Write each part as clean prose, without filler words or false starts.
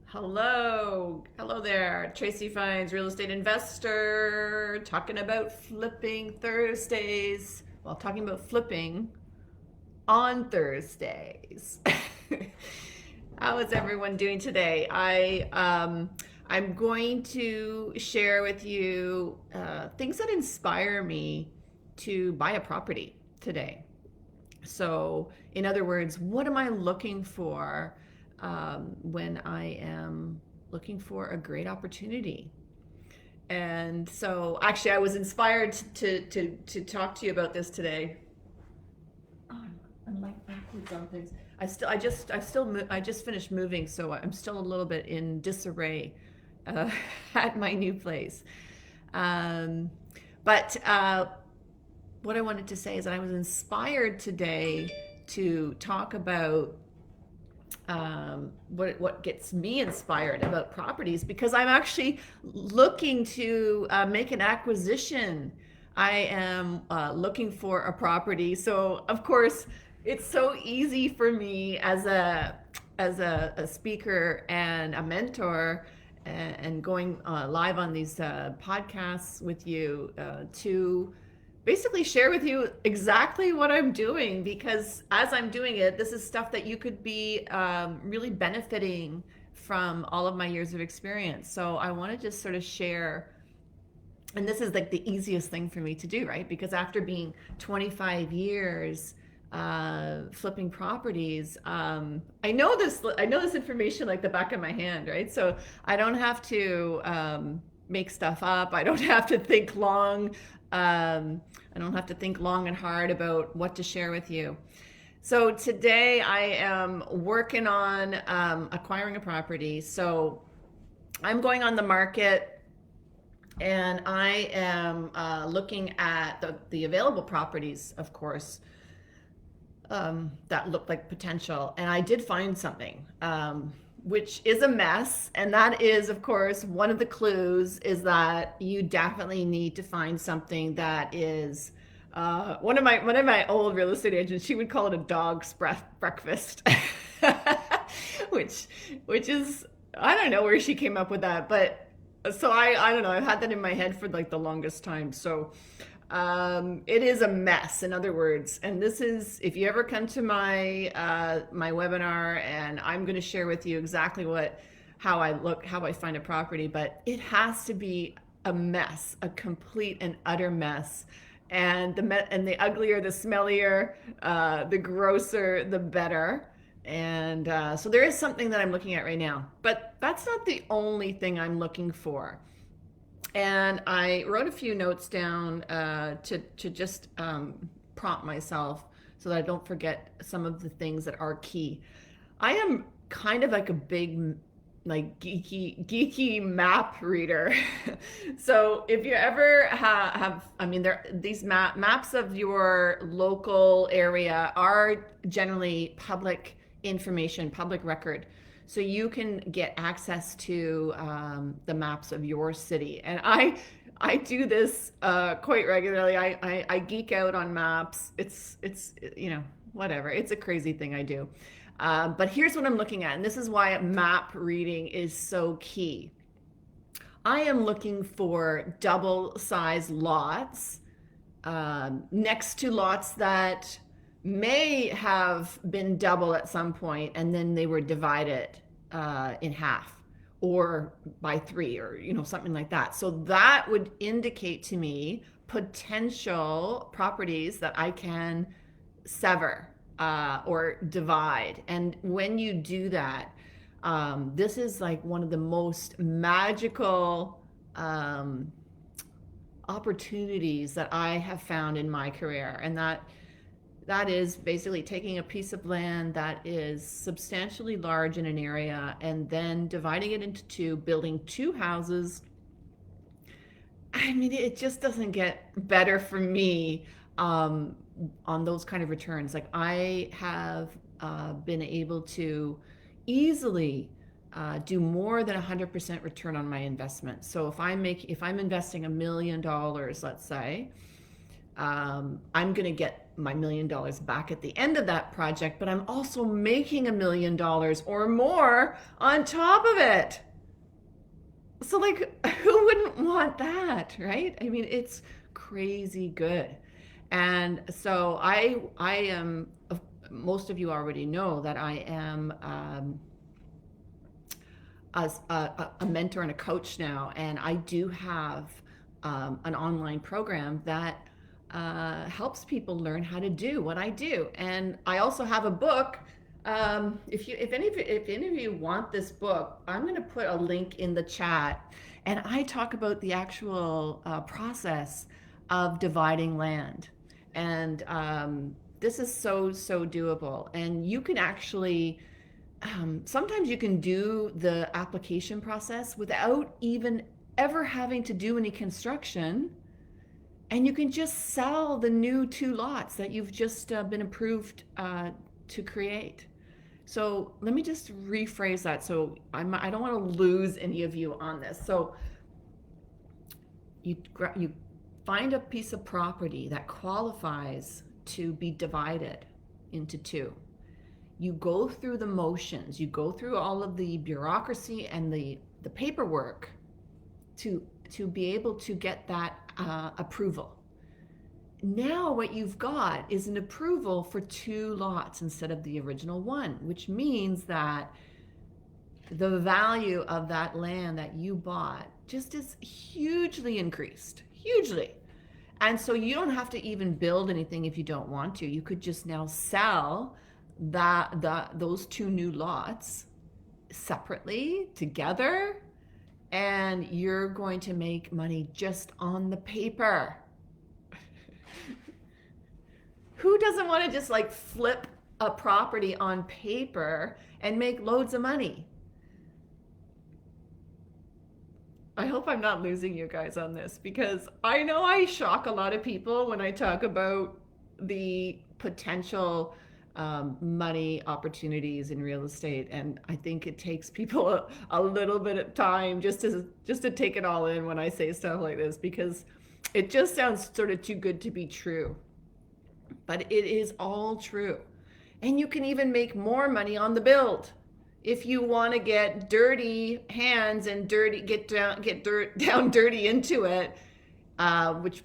Hello there. Tracey Fines, real estate investor, talking about flipping Thursdays. Well, talking about flipping on Thursdays. How is everyone doing today? I'm going to share with you things that inspire me to buy a property today. So, in other words, what am I looking for when I am looking for a great opportunity? And so, actually, I was inspired to talk to you about this today. Oh, I'm like backwards on things. I just finished moving, so I'm still a little bit in disarray uh, at my new place. Um, but what I wanted to say is that I was inspired today to talk about what gets me inspired about properties because I'm actually looking to make an acquisition. I am looking for a property, so of course it's so easy for me as a speaker and a mentor and going live on these podcasts with you to basically share with you exactly what I'm doing because as I'm doing it, this is stuff that you could be really benefiting from all of my years of experience. So I want to just sort of share, and this is like the easiest thing for me to do, right? Because after being 25 years flipping properties, I know this information like the back of my hand, right? So I don't have to make stuff up. I don't have to think long. I don't have to think long and hard about what to share with you. So today I am working on acquiring a property. So I'm going on the market and I am looking at the available properties, of course, that looked like potential. And I did find something, which is a mess. And that is, of course, one of the clues is that you definitely need to find something that is. One of my old real estate agents, she would call it a dog's breakfast, which which is I don't know where she came up with that, but so I don't know. I've had that in my head for like the longest time. So it is a mess, in other words. And this is, if you ever come to my webinar, and I'm going to share with you exactly how I find a property, but it has to be a mess, a complete and utter mess. And the uglier, the smellier, the grosser, the better. And so there is something that I'm looking at right now, but that's not the only thing I'm looking for. And I wrote a few notes down to just prompt myself so that I don't forget some of the things that are key. I am kind of like a big like geeky map reader. So if you ever have I mean there these maps of your local area are generally public information, public record, so you can get access to the maps of your city. And I do this quite regularly. I geek out on maps. It's whatever. It's a crazy thing I do. But here's what I'm looking at, and this is why map reading is so key. I am looking for double size lots next to lots that may have been double at some point and then they were divided in half or by three or something like that. So that would indicate to me potential properties that I can sever or divide. And when you do that, this is like one of the most magical opportunities that I have found in my career. And that is basically taking a piece of land that is substantially large in an area and then dividing it into two, building two houses. I mean, it just doesn't get better for me on those kind of returns. Like I have been able to easily do more than 100% return on my investment. So if I'm investing $1 million, let's say, I'm going to get my $1 million back at the end of that project, but I'm also making $1 million or more on top of it. So like, who wouldn't want that, right? I mean, it's crazy good. And so I am, most of you already know that I am a mentor and a coach now, and I do have an online program that helps people learn how to do what I do. And I also have a book. If any of you want this book, I'm going to put a link in the chat, and I talk about the actual process of dividing land. And this is so doable, and you can actually sometimes you can do the application process without even ever having to do any construction, and you can just sell the new 2 lots that you've just been approved to create. So let me just rephrase that. So I don't want to lose any of you on this. So you find a piece of property that qualifies to be divided into 2. You go through the motions, you go through all of the bureaucracy and the paperwork to be able to get that approval. Now what you've got is an approval for 2 lots instead of the original 1, which means that the value of that land that you bought just is hugely increased, hugely. And so you don't have to even build anything if you don't want to. You could just now sell those 2 new lots separately together, and you're going to make money just on the paper. Who doesn't want to just like flip a property on paper and make loads of money? I hope I'm not losing you guys on this, because I know I shock a lot of people when I talk about the potential money opportunities in real estate, and I think it takes people a little bit of time just to take it all in when I say stuff like this, because it just sounds sort of too good to be true. But it is all true. And you can even make more money on the build. If you want to get dirty hands and get down dirty into it, which,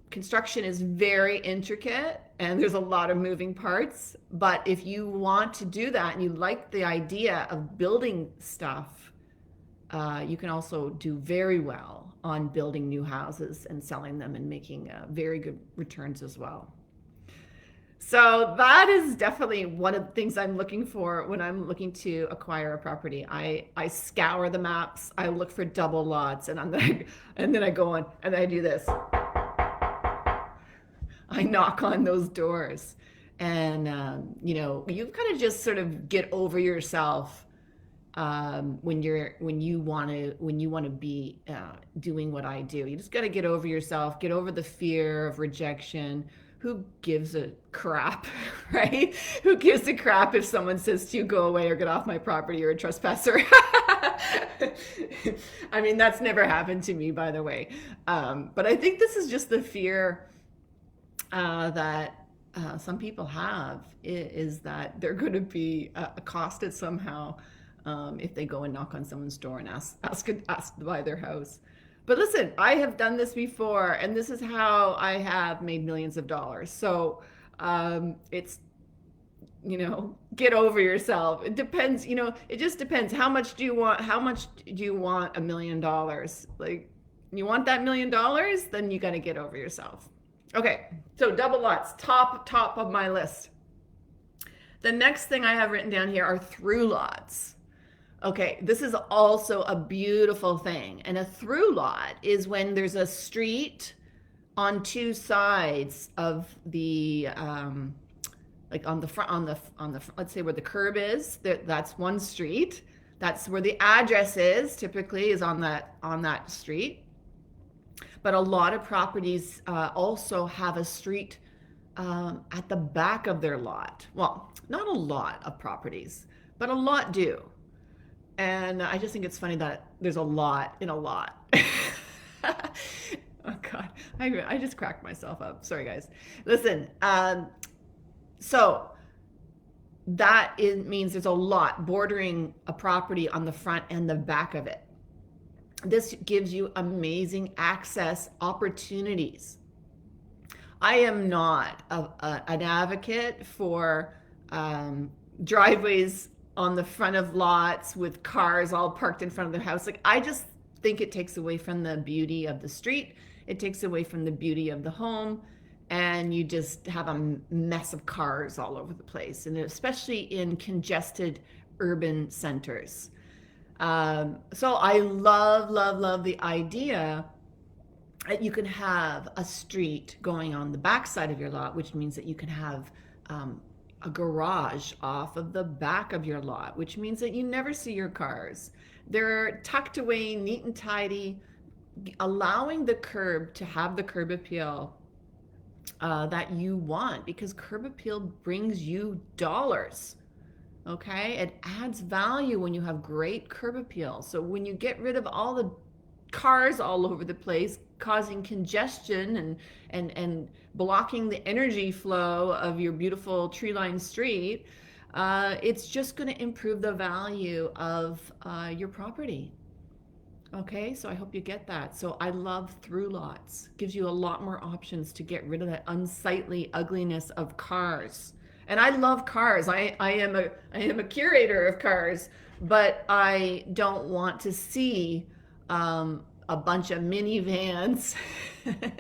construction is very intricate and there's a lot of moving parts. But if you want to do that and you like the idea of building stuff, you can also do very well on building new houses and selling them and making very good returns as well. So that is definitely one of the things I'm looking for when I'm looking to acquire a property. I scour the maps, I look for double lots, and then I go on and I do this. I knock on those doors, and you kind of just sort of get over yourself when you want to be doing what I do. You just got to get over yourself, get over the fear of rejection. Who gives a crap, right? Who gives a crap if someone says to you, go away or get off my property, you're a trespasser? I mean, that's never happened to me, by the way. But I think this is just the fear that some people have, is that they're going to be accosted somehow if they go and knock on someone's door and ask to buy their house. But listen, I have done this before, and this is how I have made millions of dollars. So it's, get over yourself. It depends, it just depends. How much do you want $1 million? Like, you want that $1 million? Then you got to get over yourself. Okay, so double lots, top of my list. The next thing I have written down here are through lots. Okay, this is also a beautiful thing. And a through lot is when there's a street on 2 sides of the, like on the front, let's say where the curb is, that's one street. That's where the address is, typically is on that street. But a lot of properties also have a street at the back of their lot. Well, not a lot of properties, but a lot do. And I just think it's funny that there's a lot in a lot. Oh God, I just cracked myself up. Sorry, guys. Listen, so means there's a lot bordering a property on the front and the back of it. This gives you amazing access opportunities. I am not an advocate for driveways on the front of lots with cars all parked in front of the house. Like, I just think it takes away from the beauty of the street. It takes away from the beauty of the home, and you just have a mess of cars all over the place, and especially in congested urban centers. So I love the idea that you can have a street going on the back side of your lot, which means that you can have a garage off of the back of your lot, which means that you never see your cars. They're tucked away, neat and tidy, allowing the curb to have the curb appeal that you want, because curb appeal brings you dollars. Okay, it adds value when you have great curb appeal. So when you get rid of all the cars all over the place, causing congestion and blocking the energy flow of your beautiful tree-lined street, it's just going to improve the value of your property. Okay, so I hope you get that. So I love through lots. Gives you a lot more options to get rid of that unsightly ugliness of cars. And I love cars. I am a curator of cars, but I don't want to see a bunch of minivans.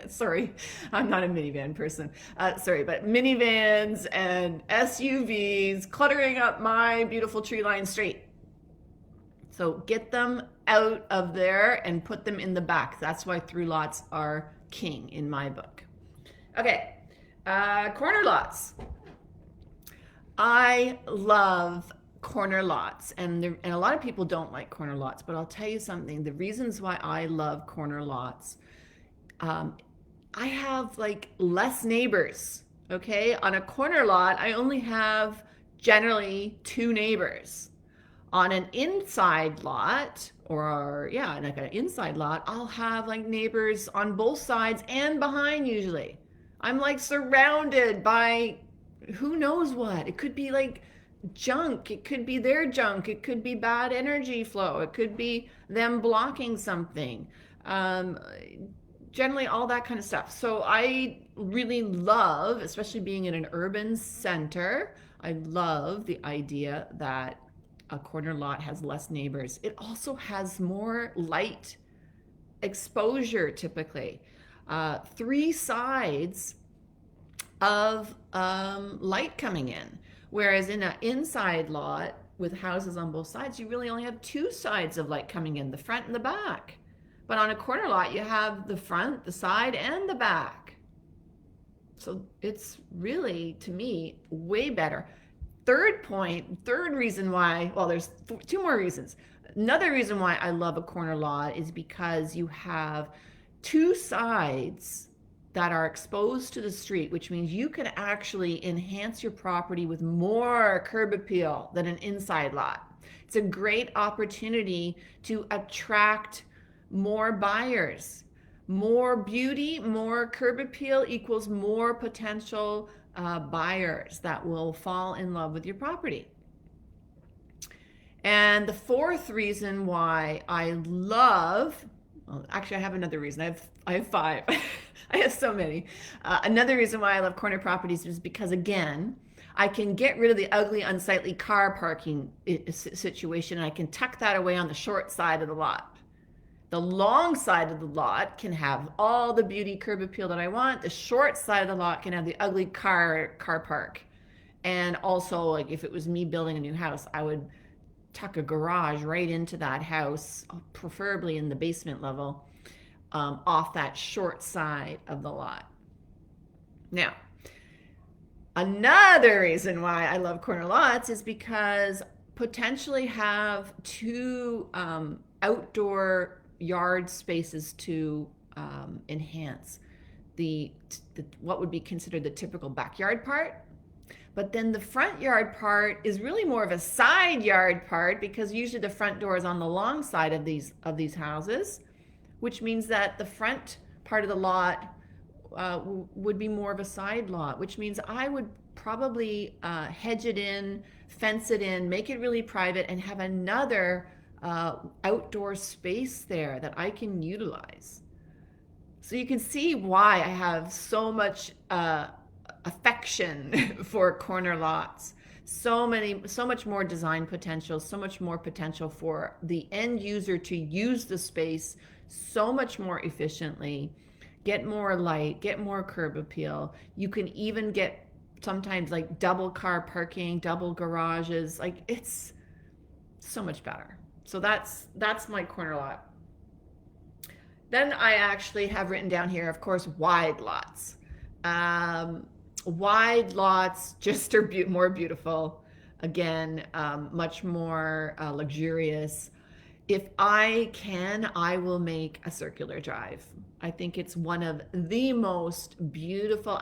Sorry, I'm not a minivan person. Sorry, but minivans and SUVs cluttering up my beautiful tree-lined street. So get them out of there and put them in the back. That's why through lots are king in my book. Okay, corner lots. I love corner lots, and a lot of people don't like corner lots, but I'll tell you something. The reasons why I love corner lots, I have like less neighbors. Okay, on a corner lot, I only have generally 2 neighbors. On an inside lot, like an inside lot, I'll have like neighbors on both sides and behind usually. I'm like surrounded by who knows what. It could be like junk, it could be their junk, it could be bad energy flow, it could be them blocking something. Generally all that kind of stuff. So I really love, especially being in an urban center, I love the idea that a corner lot has less neighbors. It also has more light exposure typically. 3 sides of light coming in. Whereas in an inside lot with houses on both sides, you really only have 2 sides of light coming in, the front and the back. But on a corner lot, you have the front, the side, and the back. So it's really, to me, way better. Third reason why, well, there's 2 more reasons. Another reason why I love a corner lot is because you have 2 sides that are exposed to the street, which means you can actually enhance your property with more curb appeal than an inside lot. It's a great opportunity to attract more buyers. More beauty, more curb appeal equals more potential buyers that will fall in love with your property. And the 4th reason why I love, well, actually I have another reason. I have 5. I have so many. Another reason why I love corner properties is because, again, I can get rid of the ugly, unsightly car parking situation, and I can tuck that away on the short side of the lot. The long side of the lot can have all the beauty curb appeal that I want. The short side of the lot can have the ugly car park. And also, like, if it was me building a new house, I would tuck a garage right into that house, preferably in the basement level, off that short side of the lot. Now, another reason why I love corner lots is because potentially have 2 outdoor yard spaces to enhance the what would be considered the typical backyard part. But then the front yard part is really more of a side yard part, because usually the front door is on the long side of these houses, which means that the front part of the lot would be more of a side lot, which means I would probably hedge it in, fence it in, make it really private, and have another outdoor space there that I can utilize. So you can see why I have so much affection for corner lots. So much more design potential, so much more potential for the end user to use the space so much more efficiently, get more light, get more curb appeal. You can even get sometimes like double car parking, double garages. Like it's so much better. So that's my corner lot. Then I actually have written down here, of course, wide lots. Um, Wide lots just are more beautiful. Again, much more luxurious. If I can, I will make a circular drive. I think it's one of the most beautiful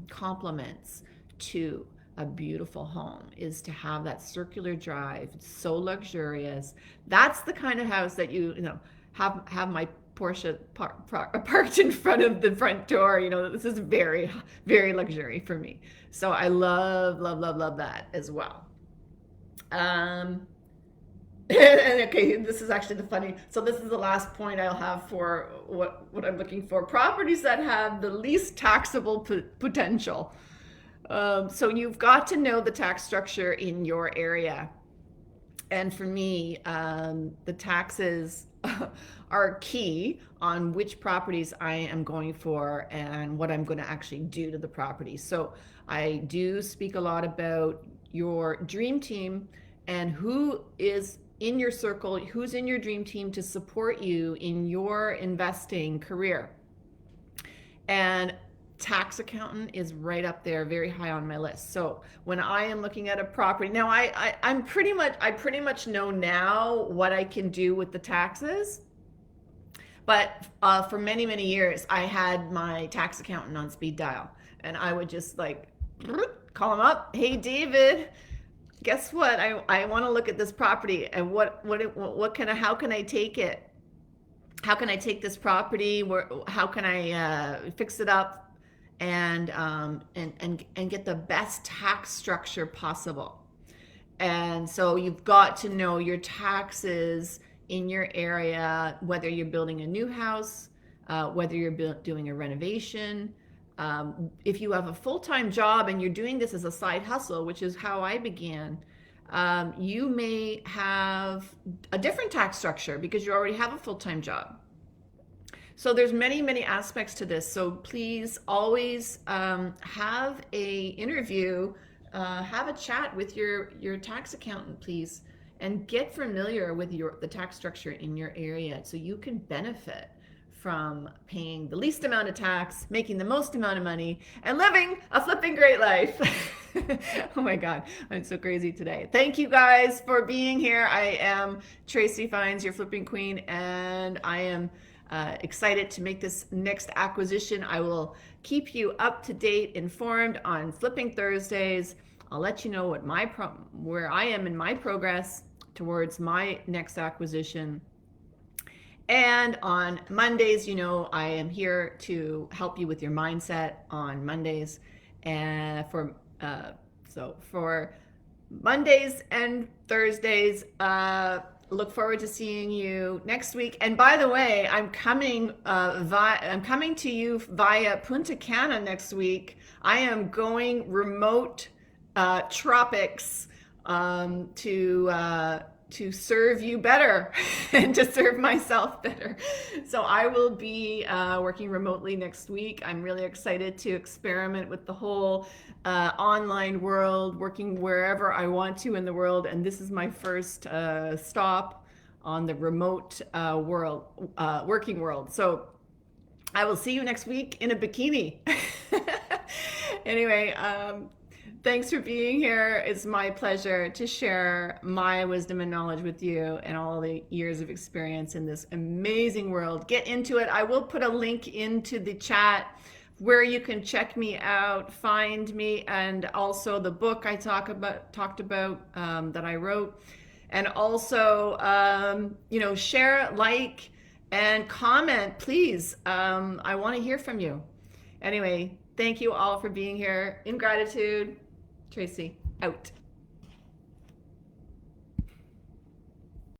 compliments to a beautiful home is to have that circular drive. It's so luxurious. That's the kind of house that you know have my Porsche parked in front of the front door. You know, this is very, very luxury for me. So I love, love, love, love that as well. Um, and okay, this is actually the funny. So this is the last point I'll have for what I'm looking for. Properties that have the least taxable potential. So you've got to know the tax structure in your area. And for me, the taxes are key on which properties I am going for and what I'm going to actually do to the property. So I do speak a lot about your dream team and who is in your circle, who's in your dream team to support you in your investing career. And tax accountant is right up there, very high on my list. So when I am looking at a property, now I pretty much know now what I can do with the taxes. But for many, many years, I had my tax accountant on speed dial, and I would just like call him up. Hey, David, guess what? I want to look at this property, and how can I take it? How can I take this property? How can I fix it up and get the best tax structure possible? And so you've got to know your taxes in your area, whether you're building a new house, whether you're doing a renovation. If you have a full-time job and you're doing this as a side hustle, which is how I began, you may have a different tax structure because you already have a full-time job. So there's many, many aspects to this. So please always have a interview, have a chat with your tax accountant, please, and get familiar with the tax structure in your area so you can benefit from paying the least amount of tax, making the most amount of money, and living a flipping great life. Oh my God, I'm so crazy today. Thank you guys for being here. I am Tracey Fines, your flipping queen, and I am excited to make this next acquisition. I will keep you up to date, informed on Flipping Thursdays. I'll let you know what where I am in my progress towards my next acquisition. And on Mondays, you know, I am here to help you with your mindset on Mondays. And for Mondays and Thursdays, look forward to seeing you next week. And by the way, I'm coming to you via Punta Cana next week. I am going remote tropics to serve you better and to serve myself better. So I will be working remotely next week. I'm really excited to experiment with the whole online world, working wherever I want to in the world. And this is my first stop on the remote working world. So I will see you next week in a bikini. Anyway, thanks for being here. It's my pleasure to share my wisdom and knowledge with you and all the years of experience in this amazing world. Get into it. I will put a link into the chat where you can check me out, find me, and also the book I talked about that I wrote. And also, share, like, And comment, please. I want to hear from you. Anyway, thank you all for being here. In gratitude, Tracey, out.